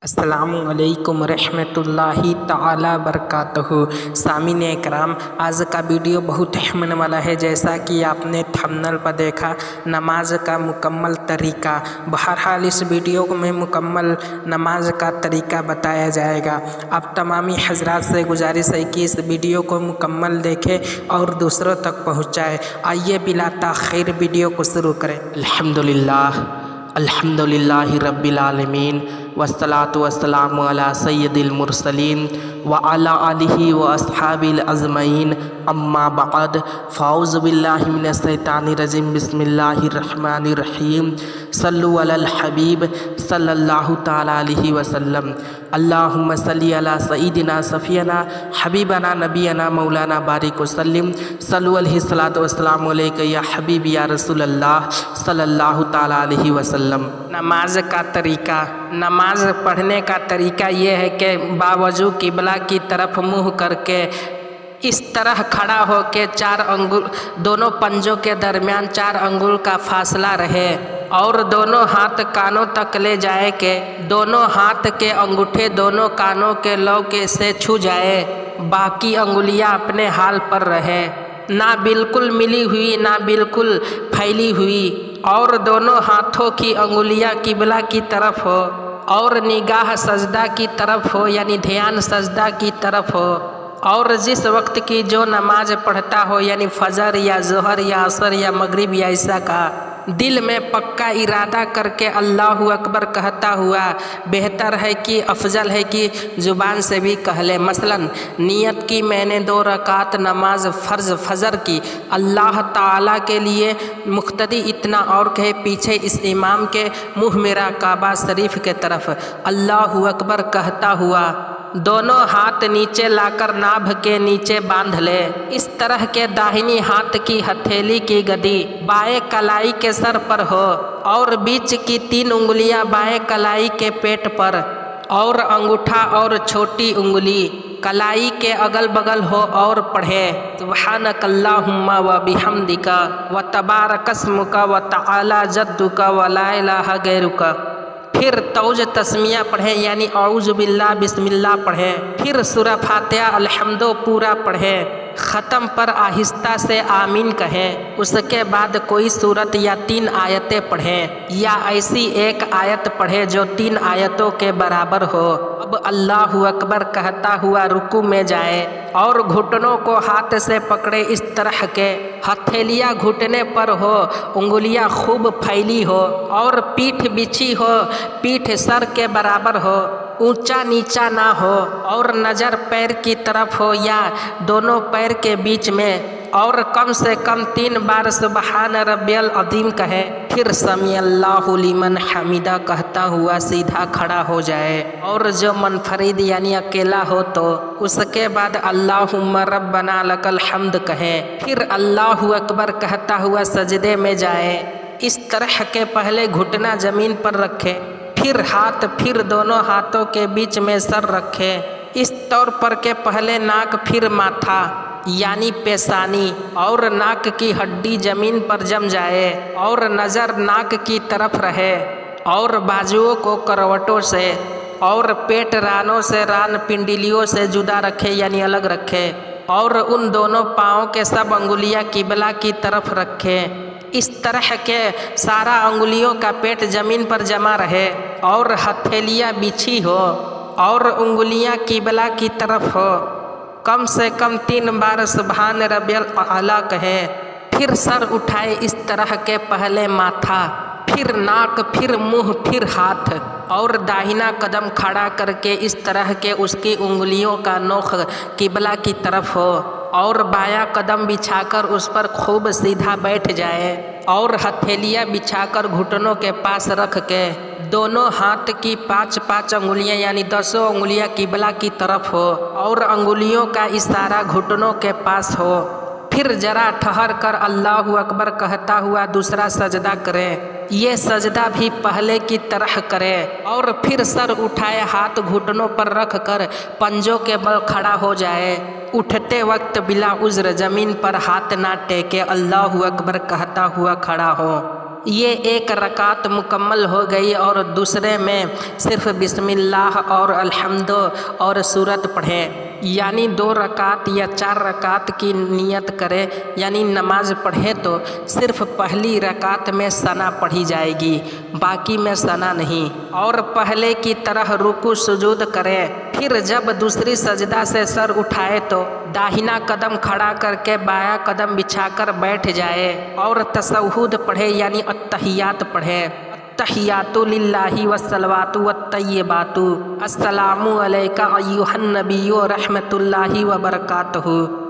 السلام علیکم ورحمۃ اللہ تعالی وبرکاتہ۔ سامعین اکرام، آج کا ویڈیو بہت اہم ہونے والا ہے۔ جیسا کہ آپ نے تھمبنیل پر دیکھا، نماز کا مکمل طریقہ۔ بہرحال اس ویڈیو میں مکمل نماز کا طریقہ بتایا جائے گا۔ اب تمامی حضرات سے گزارش ہے کہ اس ویڈیو کو مکمل دیکھیں اور دوسروں تک پہنچائیں۔ آئیے بلا تاخیر ویڈیو کو شروع کریں۔ الحمدللہ رب العالمین والصلاة والسلام علی سید المرسلین وعلی آلہ واصحابہ اجمعین، اما بعد، فاعوذ باللہ من الشیطان الرجیم، بسم اللہ الرحمن الرحیم، صلو علی الحبیب صلی اللہ تعالی علیہ وسلم، اللہم صلی علی سیدنا صفینا حبیبنا نبینا مولانا بارک وسلم، صلو علیہ الصلاۃ والسلام علیک یا حبیب یا رسول اللہ صلی اللہ تعالی علیہ وسلم۔ نماز کا طریقہ۔ نماز پڑھنے کا طریقہ یہ ہے کہ باوضو قبلہ کی طرف منہ کر کے اس طرح کھڑا ہو کے دونوں پنجوں کے درمیان 4 انگل کا فاصلہ رہے اور دونوں ہاتھ کانوں تک لے جائے کہ دونوں ہاتھ کے انگوٹھے دونوں کانوں کے لوکے سے چھو جائے، باقی انگلیاں اپنے حال پر رہے، نہ بالکل ملی ہوئی نہ بالکل پھیلی ہوئی، اور دونوں ہاتھوں کی انگلیاں قبلہ کی طرف ہو اور نگاہ سجدہ کی طرف ہو، یعنی دھیان سجدہ کی طرف ہو، اور جس وقت کی جو نماز پڑھتا ہو، یعنی فجر یا ظہر یا عصر یا مغرب یا عشاء کا، دل میں پکا ارادہ کر کے اللہ اکبر کہتا ہوا بہتر ہے کہ افضل ہے کہ زبان سے بھی کہہ لے۔ مثلا نیت کی میں نے 2 رکعت نماز فرض فجر کی، اللہ تعالیٰ کے لیے مقتدی اتنا اور کہے پیچھے اس امام کے منہ میرا کعبہ شریف کے طرف، اللہ اکبر کہتا ہوا دونوں ہاتھ نیچے لا کر نابھ کے نیچے باندھ لے، اس طرح کے داہنی ہاتھ کی ہتھیلی کی گدی بائیں کلائی کے سر پر ہو اور بیچ کی 3 انگلیاں بائیں کلائی کے پیٹ پر، اور انگوٹھا اور چھوٹی انگلی کلائی کے اگل بغل ہو، اور پڑھے سبحانک اللہم و بحمدک و تبارک اسمک و تعالی جدک و لا الہ غیرک۔ پھر توج تسمیہ پڑھیں، یعنی اعوذ باللہ بسم اللہ پڑھیں، پھر سورہ فاتحہ الحمد پورا پڑھیں، ختم پر آہستہ سے آمین کہیں، اس کے بعد کوئی سورت یا 3 آیتیں پڑھیں یا ایسی ایک آیت پڑھیں جو 3 آیتوں کے برابر ہو۔ اب اللہ اکبر کہتا ہوا رکوع میں جائے اور گھٹنوں کو ہاتھ سے پکڑے، اس طرح کے ہتھیلیاں گھٹنے پر ہو، انگلیاں خوب پھیلی ہو اور پیٹھ بچھی ہو، پیٹھ سر کے برابر ہو، اونچا نیچا نہ ہو، اور نظر پیر کی طرف ہو یا دونوں پیر کے بیچ میں، اور کم سے کم 3 بار سبحان ربی العظیم کہے، پھر سمیع اللہ لمن حمیدہ کہتا ہوا سیدھا کھڑا ہو جائے، اور جو منفرد یعنی اکیلا ہو تو اس کے بعد اللہم ربنا لک الحمد کہے، پھر اللہ اکبر کہتا ہوا سجدے میں جائے، اس طرح کے پہلے گھٹنا زمین پر رکھے، پھر ہاتھ، پھر دونوں ہاتھوں کے بیچ میں سر رکھے، اس طور پر کہ پہلے ناک پھر ماتھا یعنی پیشانی اور ناک کی ہڈی زمین پر جم جائے اور نظر ناک کی طرف رہے، اور بازوؤں کو کروٹوں سے اور پیٹ رانوں سے، ران پنڈلیوں سے جدا رکھے یعنی الگ رکھے، اور ان دونوں پاؤں کے سب انگلیاں قبلہ کی طرف رکھے، اس طرح کے سارا انگلیوں کا پیٹ زمین پر جمع رہے اور ہتھیلیاں بچھی ہو اور انگلیاں قبلہ کی طرف ہو، کم سے کم 3 بار سبحان ربی الاعلیٰ کہے، پھر سر اٹھائے، اس طرح کے پہلے ماتھا، پھر ناک، پھر منہ، پھر ہاتھ، اور داہنا قدم کھڑا کر کے اس طرح کے اس کی انگلیوں کا نوک قبلہ کی طرف ہو، اور بایاں قدم بچھا کر اس پر خوب سیدھا بیٹھ جائے، اور ہتھیلیاں بچھا کر گھٹنوں کے پاس رکھ کے دونوں ہاتھ کی 5 انگلیاں یعنی 10 انگلیاں قبلہ کی طرف ہو اور انگلیوں کا اشارہ گھٹنوں کے پاس ہو، پھر ذرا ٹھہر کر اللہ اکبر کہتا ہوا دوسرا سجدہ کرے، یہ سجدہ بھی پہلے کی طرح کرے، اور پھر سر اٹھائے، ہاتھ گھٹنوں پر رکھ کر پنجوں کے بل کھڑا ہو جائے، اٹھتے وقت بلا عذر زمین پر ہاتھ نہ ٹیکے، اللہ اکبر کہتا ہوا کھڑا ہو، یہ ایک رکعت مکمل ہو گئی اور دوسرے میں صرف بسم اللہ اور الحمد اور سورت پڑھے، یعنی 2 رکعت یا 4 رکعت کی نیت کرے، یعنی نماز پڑھے تو صرف پہلی رکعت میں ثنا پڑھی جائے گی، باقی میں ثنا نہیں، اور پہلے کی طرح رکوع سجود کرے۔ پھر جب دوسری سجدہ سے سر اٹھائے تو داہنا قدم کھڑا کر کے بایاں قدم بچھا کر بیٹھ جائے اور تشہد پڑھے، یعنی التحیات پڑھے۔ التحیات للہ والصلوات والطیبات، السلام علیک ایھا النبی ورحمۃ اللہ وبرکاتہ،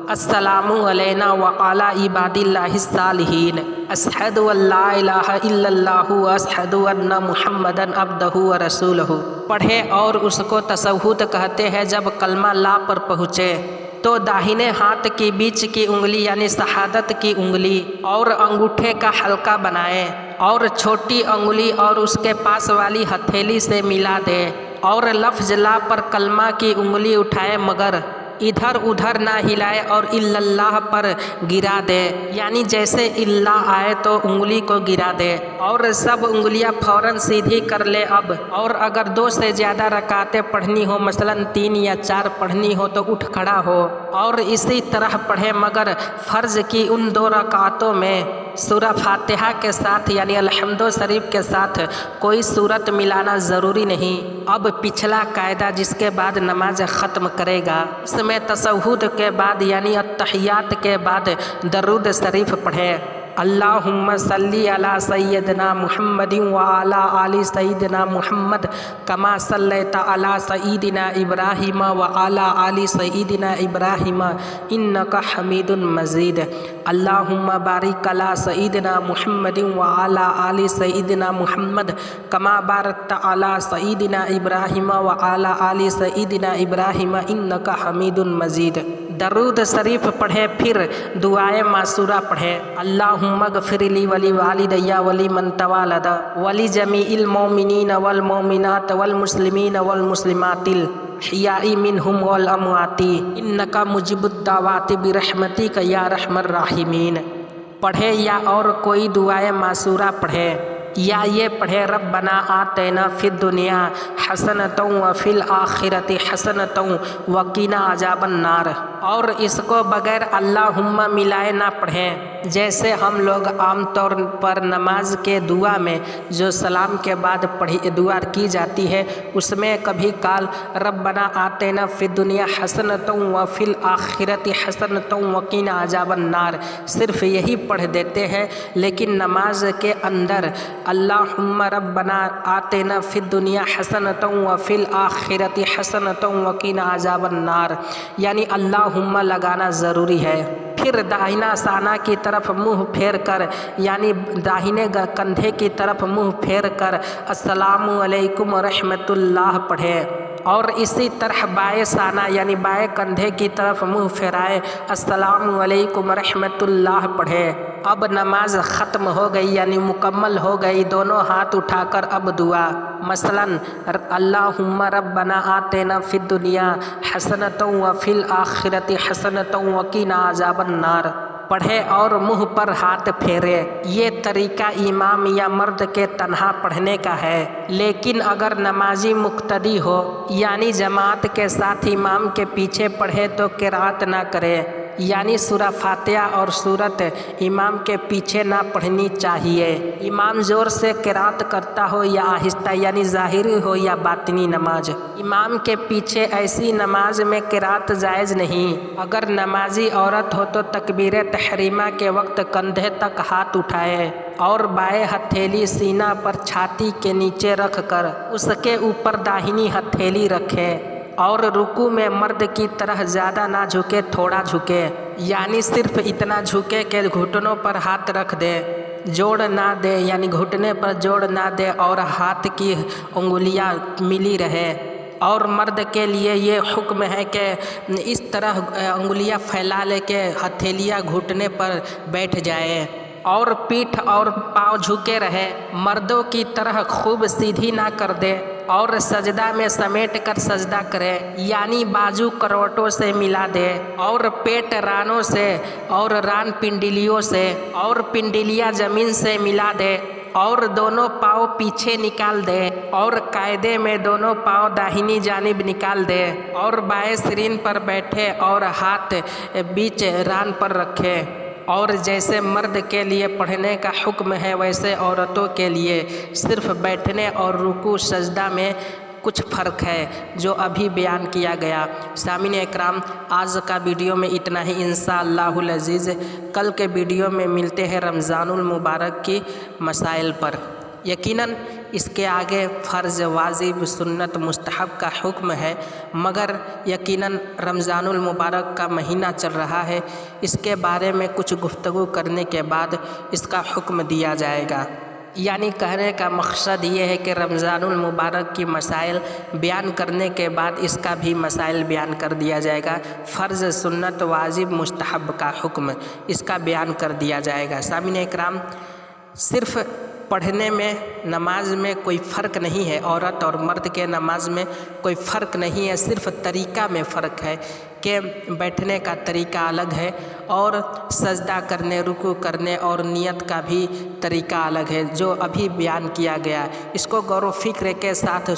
السلام علینا وعلی عباد اللہ الصالحین، اشہد ان لا الہ الا اللہ واشہد ان محمدا عبدہ ورسولہ پڑھے، اور اس کو تشہد کہتے ہیں۔ جب کلمہ لا پر پہنچے تو داہنے ہاتھ کی بیچ کی انگلی یعنی شہادت کی انگلی اور انگوٹھے کا حلقہ بنائے اور چھوٹی انگلی اور اس کے پاس والی ہتھیلی سے ملا دے، اور لفظ لا پر کلمہ کی انگلی اٹھائے مگر ادھر ادھر نہ ہلائے اور الا اللہ پر گرا دے، یعنی جیسے اللہ آئے تو انگلی کو گرا دے، اور سب انگلیاں فوراً سیدھی کر لے اب۔ اور اگر 2 سے زیادہ رکعتیں پڑھنی ہو، مثلا 3 یا 4 پڑھنی ہو تو اٹھ کھڑا ہو اور اسی طرح پڑھے، مگر فرض کی ان 2 رکعتوں میں سورہ فاتحہ کے ساتھ یعنی الحمد شریف کے ساتھ کوئی سورت ملانا ضروری نہیں۔ اب پچھلا قاعدہ جس کے بعد نماز ختم کرے گا، اس میں تشہد کے بعد یعنی التحیات کے بعد درود شریف پڑھے۔ اللہم صلی علی سیدنا محمد وعلی آل سیدنا محمد کما صلیت علی سیدنا ابراہیم وعلی آل سیدنا ابراہیم انک حمید مجید۔ اللہم بارک علی سیدنا محمد وعلی آل سیدنا محمد کما بارکت علی سیدنا ابراہیم وعلی آل سیدنا ابراہیم انک حمید مجید۔ درود شریف پڑھے، پھر دعائے معصورہ پڑھے۔ اللہم اغفر لی ولی والدی ولی من تولد ولی جمیع المؤمنین والمؤمنات والمسلمین والمسلمات الاحیاء منہم والاموات انک مجیب الدعوات برحمتک یا ارحم الراحمین پڑھے، یا اور کوئی دعائے معصورہ پڑھے، یا یہ پڑھے ربنا آتینا فی الدنیا حسنۃ وفی الآخرۃ حسنۃ وقنا عذاب النار، اور اس کو بغیر اللہم ملائے نہ پڑھیں، جیسے ہم لوگ عام طور پر نماز کے دعا میں جو سلام کے بعد دعا کی جاتی ہے اس میں کبھی کال ربنا آتینا فی الدنیا حسنۃ وفی الآخرۃ حسنۃ وقنا عذاب النار صرف یہی پڑھ دیتے ہیں، لیکن نماز کے اندر اللہم ربنا آتینا فی الدنیا حسنۃ وفی الآخرۃ حسنۃ وقنا عذاب النار یعنی اللہم لگانا ضروری ہے۔ پھر داہنا سانہ کی طرف منہ پھیر کر یعنی داہنے کندھے کی طرف منہ پھیر کر السلام علیکم ورحمۃ اللہ پڑھے، اور اسی طرح بائیں سانہ یعنی بائیں کندھے کی طرف منہ پھیرائے السلام علیکم ورحمۃ اللہ پڑھے۔ اب نماز ختم ہو گئی یعنی مکمل ہو گئی، دونوں ہاتھ اٹھا کر اب دعا، مثلا اللہم ربنا آتینا فی الدنیا حسنۃ وفی الآخرۃ حسنۃ وقنا عذاب النار پڑھے اور منہ پر ہاتھ پھیرے۔ یہ طریقہ امام یا مرد کے تنہا پڑھنے کا ہے، لیکن اگر نمازی مقتدی ہو یعنی جماعت کے ساتھ امام کے پیچھے پڑھے تو قرأت نہ کرے، یعنی سورہ فاتحہ اور سورت امام کے پیچھے نہ پڑھنی چاہیے، امام زور سے قرأت کرتا ہو یا آہستہ یعنی ظاہری ہو یا باطنی نماز۔ امام کے پیچھے ایسی نماز میں قرأت جائز نہیں۔ اگر نمازی عورت ہو تو تکبیر تحریمہ کے وقت کندھے تک ہاتھ اٹھائے اور بائیں ہتھیلی سینہ پر چھاتی کے نیچے رکھ کر اس کے اوپر داہنی ہتھیلی رکھے، اور رکوع میں مرد کی طرح زیادہ نہ جھکے، تھوڑا جھکے، یعنی صرف اتنا جھکے کہ گھٹنوں پر ہاتھ رکھ دے، جوڑ نہ دے یعنی گھٹنے پر جوڑ نہ دے، اور ہاتھ کی انگلیاں ملی رہے۔ اور مرد کے لیے یہ حکم ہے کہ اس طرح انگلیاں پھیلا لے کے ہتھیلیاں گھٹنے پر بیٹھ جائے، اور پیٹھ اور پاؤں جھکے رہے، مردوں کی طرح خوب سیدھی نہ کر دے، اور سجدہ میں سمیٹ کر سجدہ کرے، یعنی بازو کروٹوں سے ملا دے، اور پیٹ رانوں سے اور ران پنڈلیوں سے اور پنڈلیاں زمین سے ملا دے، اور دونوں پاؤں پیچھے نکال دے اور قاعدے میں دونوں پاؤں داہنی جانب نکال دے اور بائیں سرین پر بیٹھے اور ہاتھ بیچ ران پر رکھے۔ اور جیسے مرد کے لیے پڑھنے کا حکم ہے ویسے عورتوں کے لیے صرف بیٹھنے اور رکوع سجدہ میں کچھ فرق ہے جو ابھی بیان کیا گیا۔ سامعین اکرام، آج کا ویڈیو میں اتنا ہی، انشاءاللہ العزیز کل کے ویڈیو میں ملتے ہیں رمضان المبارک کی مسائل پر۔ یقیناً اس کے آگے فرض، واجب، سنت، مستحب کا حکم ہے، مگر یقیناً رمضان المبارک کا مہینہ چل رہا ہے، اس کے بارے میں کچھ گفتگو کرنے کے بعد اس کا حکم دیا جائے گا۔ یعنی کہنے کا مقصد یہ ہے کہ رمضان المبارک کی مسائل بیان کرنے کے بعد اس کا بھی مسائل بیان کر دیا جائے گا۔ فرض، سنت، واجب، مستحب کا حکم اس کا بیان کر دیا جائے گا۔ سامعین اکرام، صرف پڑھنے میں، نماز میں کوئی فرق نہیں ہے، عورت اور مرد کے نماز میں کوئی فرق نہیں ہے، صرف طریقہ میں فرق ہے کہ بیٹھنے کا طریقہ الگ ہے اور سجدہ کرنے، رکوع کرنے اور نیت کا بھی طریقہ الگ ہے جو ابھی بیان کیا گیا۔ اس کو غور و فکر کے ساتھ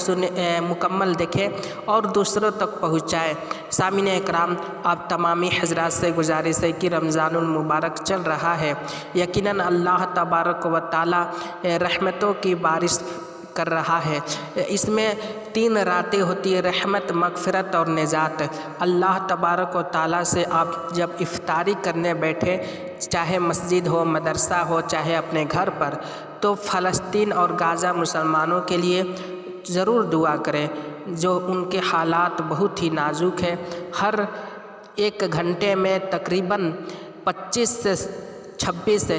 مکمل دیکھیں اور دوسروں تک پہنچائیں۔ سامعین اکرام، آپ تمامی حضرات سے گزارش ہے کہ رمضان المبارک چل رہا ہے، یقیناً اللہ تبارک و تعالی رحمتوں کی بارش کر رہا ہے۔ اس میں 3 راتیں ہوتی ہیں، رحمت، مغفرت اور نجات۔ اللہ تبارک و تعالیٰ سے آپ جب افطاری کرنے بیٹھے، چاہے مسجد ہو، مدرسہ ہو، چاہے اپنے گھر پر، تو فلسطین اور غزہ مسلمانوں کے لیے ضرور دعا کریں، جو ان کے حالات بہت ہی نازک ہیں۔ ہر 1 گھنٹے میں تقریباً 25 سے 26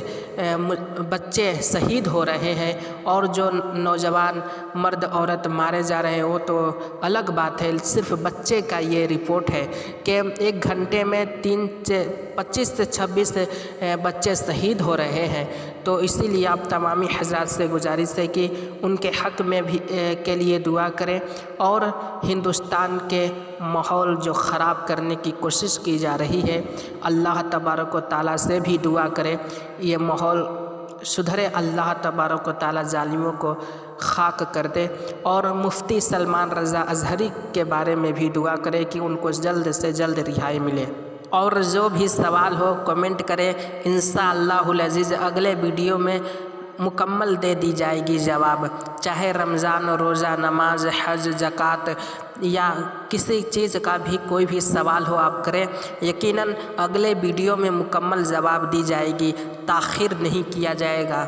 بچے شہید ہو رہے ہیں، اور جو نوجوان مرد عورت مارے جا رہے ہیں وہ تو الگ بات ہے، صرف بچے کا یہ رپورٹ ہے کہ 1 گھنٹے میں 25 سے 26 بچے شہید ہو رہے ہیں۔ تو اسی لیے آپ تمامی حضرات سے گزارش ہے کہ ان کے حق میں بھی کے لیے دعا کریں، اور ہندوستان کے ماحول جو خراب کرنے کی کوشش کی جا رہی ہے، اللہ تبارک و تعالیٰ سے بھی دعا کریں یہ ماحول سدھرے، اللہ تبارک و تعالیٰ ظالموں کو خاک کر دے، اور مفتی سلمان رضا اظہری کے بارے میں بھی دعا کرے کہ ان کو جلد سے جلد رہائی ملے۔ اور جو بھی سوال ہو کمنٹ کریں، انشاءاللہ العزیز اگلے ویڈیو میں مکمل دے دی جائے گی جواب، چاہے رمضان، روزہ، نماز، حج، زکوٰۃ یا کسی چیز کا بھی کوئی بھی سوال ہو آپ کریں، یقیناً اگلے ویڈیو میں مکمل جواب دی جائے گی، تاخیر نہیں کیا جائے گا۔